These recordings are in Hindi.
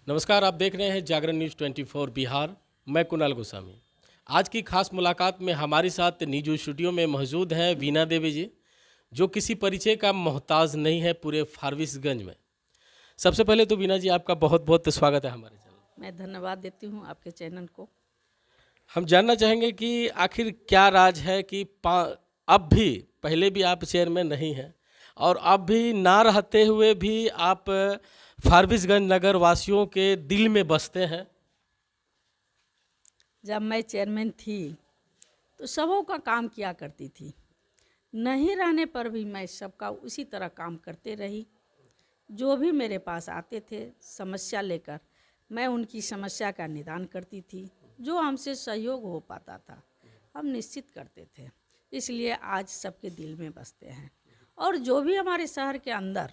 नमस्कार, आप देख रहे हैं जागरण न्यूज़ 24 बिहार। मैं कुणाल गोस्वामी। आज की खास मुलाकात में हमारे साथ न्यूज स्टूडियो में मौजूद हैं वीना देवी जी, जो किसी परिचय का मोहताज नहीं है पूरे फारबिसगंज में। सबसे पहले तो वीना जी, आपका बहुत बहुत स्वागत है हमारे चैनल। मैं धन्यवाद देती हूँ आपके चैनल को। हम जानना चाहेंगे कि आखिर क्या राज है कि अब भी, पहले भी आप चेयरमैन नहीं हैं और अब भी ना रहते हुए भी आप फारबिसगंज नगर वासियों के दिल में बसते हैं। जब मैं चेयरमैन थी तो सबों का काम किया करती थी। नहीं रहने पर भी मैं सबका उसी तरह काम करते रही। जो भी मेरे पास आते थे समस्या लेकर, मैं उनकी समस्या का निदान करती थी। जो हमसे सहयोग हो पाता था हम निश्चित करते थे, इसलिए आज सबके दिल में बसते हैं। और जो भी हमारे शहर के अंदर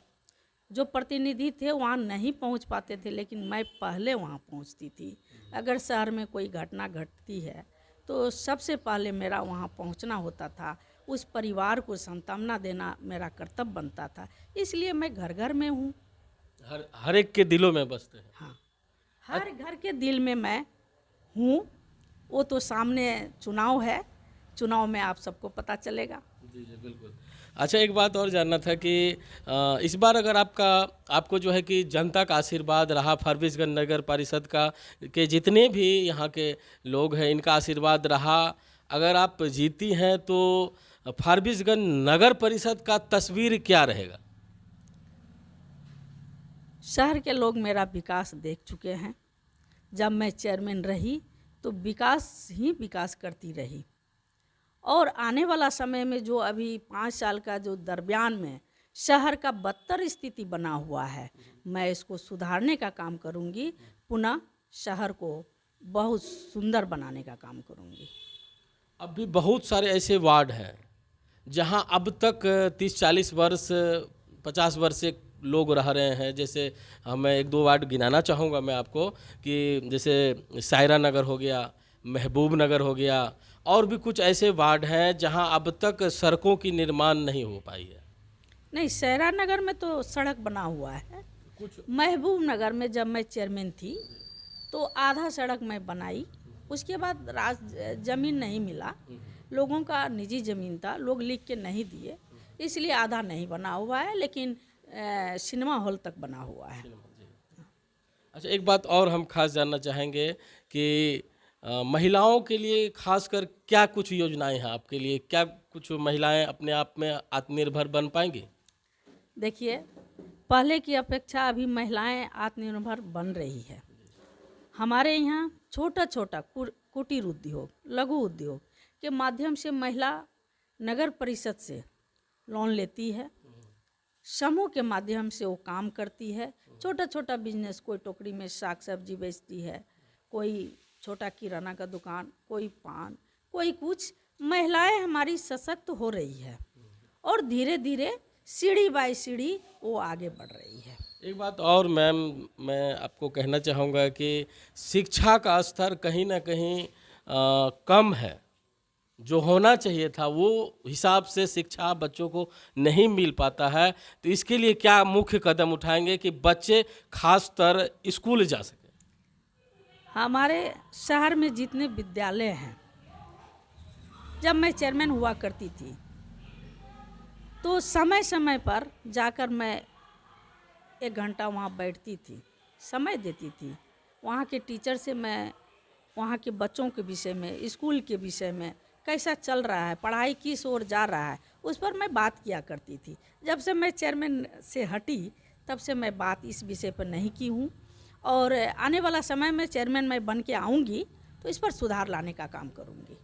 जो प्रतिनिधि थे वहाँ नहीं पहुँच पाते थे, लेकिन मैं पहले वहाँ पहुँचती थी। अगर शहर में कोई घटना घटती है तो सबसे पहले मेरा वहाँ पहुँचना होता था। उस परिवार को सांत्वना देना मेरा कर्तव्य बनता था, इसलिए मैं घर घर में हूँ। हर एक के दिलों में बसते हैं। हाँ, हर घर के दिल में मैं हूँ। वो तो सामने चुनाव है, चुनाव में आप सबको पता चलेगा। जी जी, बिल्कुल। अच्छा, एक बात और जानना था कि इस बार अगर आपको जो है कि जनता का आशीर्वाद रहा, फारबिसगंज नगर परिषद का के जितने भी यहाँ के लोग हैं इनका आशीर्वाद रहा, अगर आप जीती हैं तो फारबिसगंज नगर परिषद का तस्वीर क्या रहेगा? शहर के लोग मेरा विकास देख चुके हैं। जब मैं चेयरमैन रही तो विकास ही विकास करती रही। और आने वाला समय में जो अभी 5 साल का जो दरमियान में शहर का बदतर स्थिति बना हुआ है, मैं इसको सुधारने का काम करूंगी। पुनः शहर को बहुत सुंदर बनाने का काम करूंगी। अब भी बहुत सारे ऐसे वार्ड हैं जहां अब तक 30-40 वर्ष 50 वर्ष से लोग रह रहे हैं। जैसे मैं एक दो वार्ड गिनाना चाहूँगा मैं आपको, कि जैसे सायरा नगर हो गया, महबूब नगर हो गया, और भी कुछ ऐसे वार्ड हैं जहां अब तक सड़कों की निर्माण नहीं हो पाई है। नहीं, सैरा नगर में तो सड़क बना हुआ है। कुछ महबूब नगर में जब मैं चेयरमैन थी तो आधा सड़क मैं बनाई। उसके बाद ज़मीन नहीं मिला, लोगों का निजी ज़मीन था, लोग लिख के नहीं दिए, इसलिए आधा नहीं बना हुआ है, लेकिन सिनेमा हॉल तक बना हुआ है। अच्छा, एक बात और हम खास जानना चाहेंगे कि महिलाओं के लिए खासकर क्या कुछ योजनाएं हैं आपके लिए? क्या कुछ महिलाएं अपने आप में आत्मनिर्भर बन पाएंगी? देखिए, पहले की अपेक्षा अभी महिलाएं आत्मनिर्भर बन रही है। हमारे यहाँ छोटा छोटा कुटीर उद्योग, लघु उद्योग के माध्यम से महिला नगर परिषद से लोन लेती है। समूह के माध्यम से वो काम करती है। छोटा छोटा बिजनेस, कोई टोकरी में साग सब्जी बेचती है, कोई छोटा किराना का दुकान, कोई पान, कोई कुछ। महिलाएं हमारी सशक्त हो रही है और धीरे धीरे सीढ़ी बाई सीढ़ी वो आगे बढ़ रही है। एक बात और मैम, मैं आपको कहना चाहूँगा कि शिक्षा का स्तर कहीं ना कहीं कम है। जो होना चाहिए था वो हिसाब से शिक्षा बच्चों को नहीं मिल पाता है। तो इसके लिए क्या मुख्य कदम उठाएंगे कि बच्चे खासतर स्कूल जा सकें? हमारे शहर में जितने विद्यालय हैं, जब मैं चेयरमैन हुआ करती थी तो समय समय पर जाकर मैं 1 घंटा वहाँ बैठती थी, समय देती थी। वहाँ के टीचर से मैं वहाँ के बच्चों के विषय में, स्कूल के विषय में, कैसा चल रहा है, पढ़ाई किस ओर जा रहा है, उस पर मैं बात किया करती थी। जब से मैं चेयरमैन से हटी तब से मैं बात इस विषय पर नहीं की हूँ। और आने वाला समय में चेयरमैन मैं बन के आऊँगी तो इस पर सुधार लाने का काम करूँगी।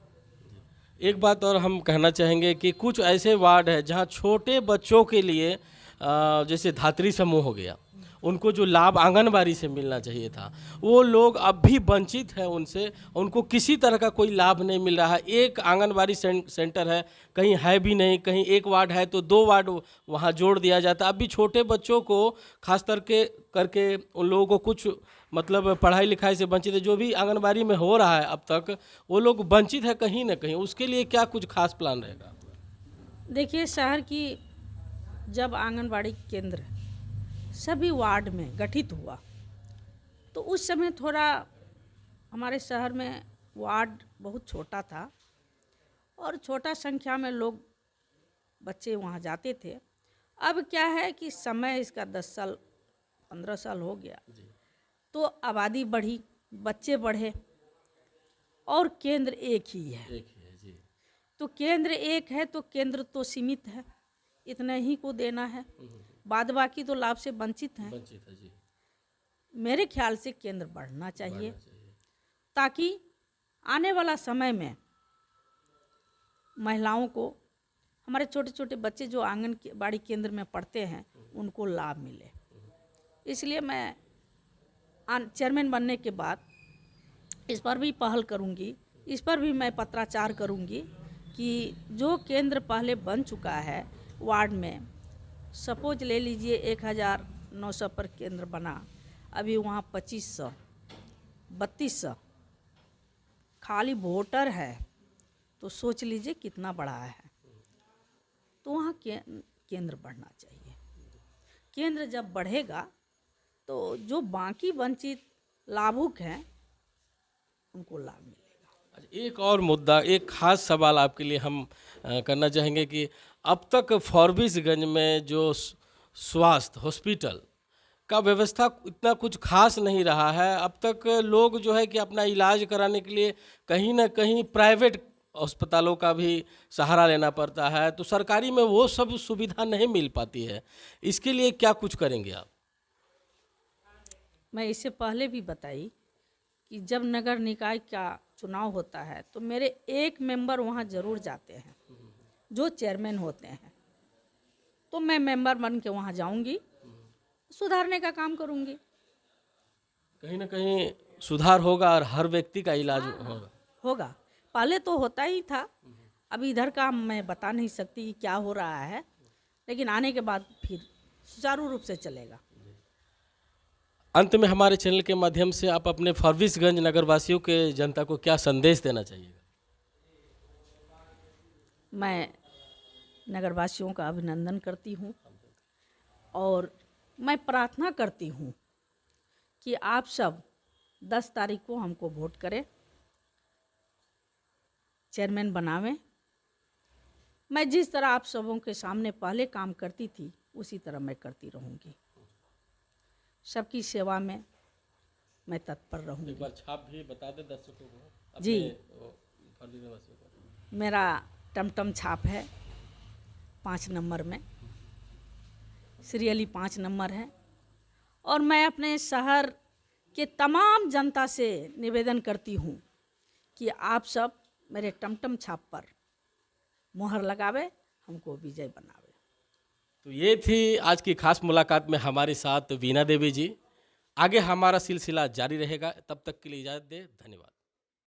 एक बात और हम कहना चाहेंगे कि कुछ ऐसे वार्ड हैं जहां छोटे बच्चों के लिए जैसे धात्री समूह हो गया, उनको जो लाभ आंगनबाड़ी से मिलना चाहिए था वो लोग अब भी वंचित हैं उनसे। उनको किसी तरह का कोई लाभ नहीं मिल रहा है। एक आंगनबाड़ी सेंटर है, कहीं है भी नहीं, कहीं एक वार्ड है तो 2 वार्ड वहाँ जोड़ दिया जाता है। अब भी छोटे बच्चों को खास करके उन लोगों को कुछ मतलब पढ़ाई लिखाई से वंचित है। जो भी आंगनबाड़ी में हो रहा है अब तक, वो लोग वंचित है कहीं ना कहीं। उसके लिए क्या कुछ खास प्लान रहेगा? देखिए, शहर की जब आंगनबाड़ी केंद्र सभी वार्ड में गठित हुआ तो उस समय थोड़ा हमारे शहर में वार्ड बहुत छोटा था और छोटा संख्या में लोग बच्चे वहाँ जाते थे। अब क्या है कि समय इसका 10 साल 15 साल हो गया, तो आबादी बढ़ी, बच्चे बढ़े और केंद्र एक ही है। एक ही है जी। तो केंद्र एक है तो केंद्र तो सीमित है, इतना ही को देना है, बाद बाकी तो लाभ से वंचित हैं। वंचित है जी। मेरे ख्याल से केंद्र बढ़ना चाहिए बढ़ना चाहिए। ताकि आने वाला समय में महिलाओं को, हमारे छोटे छोटे बच्चे जो आंगनबाड़ी केंद्र में पढ़ते हैं उनको लाभ मिले। इसलिए मैं चेयरमैन बनने के बाद इस पर भी पहल करूंगी, इस पर भी मैं पत्राचार करूंगी कि जो केंद्र पहले बन चुका है वार्ड में, सपोज ले लीजिए 1900 पर केंद्र बना, अभी वहाँ 2500 3200 खाली वोटर है, तो सोच लीजिए कितना बड़ा है। तो वहाँ केंद्र बढ़ना चाहिए। केंद्र जब बढ़ेगा तो जो बाकी वंचित लाभुक हैं उनको लाभ मिलेगा। अच्छा, एक और मुद्दा, एक खास सवाल आपके लिए हम करना चाहेंगे कि अब तक फॉरबिसगंज में जो स्वास्थ्य हॉस्पिटल का व्यवस्था इतना कुछ खास नहीं रहा है। अब तक लोग जो है कि अपना इलाज कराने के लिए कहीं ना कहीं प्राइवेट अस्पतालों का भी सहारा लेना पड़ता है, तो सरकारी में वो सब सुविधा नहीं मिल पाती है। इसके लिए क्या कुछ करेंगे आप? मैं इससे पहले भी बताई कि जब नगर निकाय का चुनाव होता है तो मेरे एक मेंबर वहाँ ज़रूर जाते हैं, जो चेयरमैन होते हैं। तो मैं मेंबर बन के वहाँ जाऊँगी, सुधारने का काम करूँगी। कहीं ना कहीं सुधार होगा और हर व्यक्ति का इलाज होगा। पहले तो होता ही था, अभी इधर का मैं बता नहीं सकती कि क्या हो रहा है, लेकिन आने के बाद फिर सुचारू रूप से चलेगा। अंत में हमारे चैनल के माध्यम से आप अपने फॉरबिसगंज नगरवासियों के जनता को क्या संदेश देना चाहिएगा? मैं नगरवासियों का अभिनंदन करती हूँ और मैं प्रार्थना करती हूँ कि आप सब 10 तारीख को हमको वोट करें, चेयरमैन बनावें। मैं जिस तरह आप सबों के सामने पहले काम करती थी उसी तरह मैं करती रहूँगी। सबकी सेवा में मैं तत्पर रहूँगी। एक बार छाप भी बता दें दर्शकों को जी, फॉरबिसगंज वासियों को। मेरा टमटम छाप है 5 नंबर में, सीरियली 5 नंबर है। और मैं अपने शहर के तमाम जनता से निवेदन करती हूँ कि आप सब मेरे टमटम छाप पर मोहर लगावे, हमको विजय बनावे। तो ये थी आज की खास मुलाकात में हमारे साथ वीणा देवी जी। आगे हमारा सिलसिला जारी रहेगा, तब तक के लिए इजाज़त दें। धन्यवाद।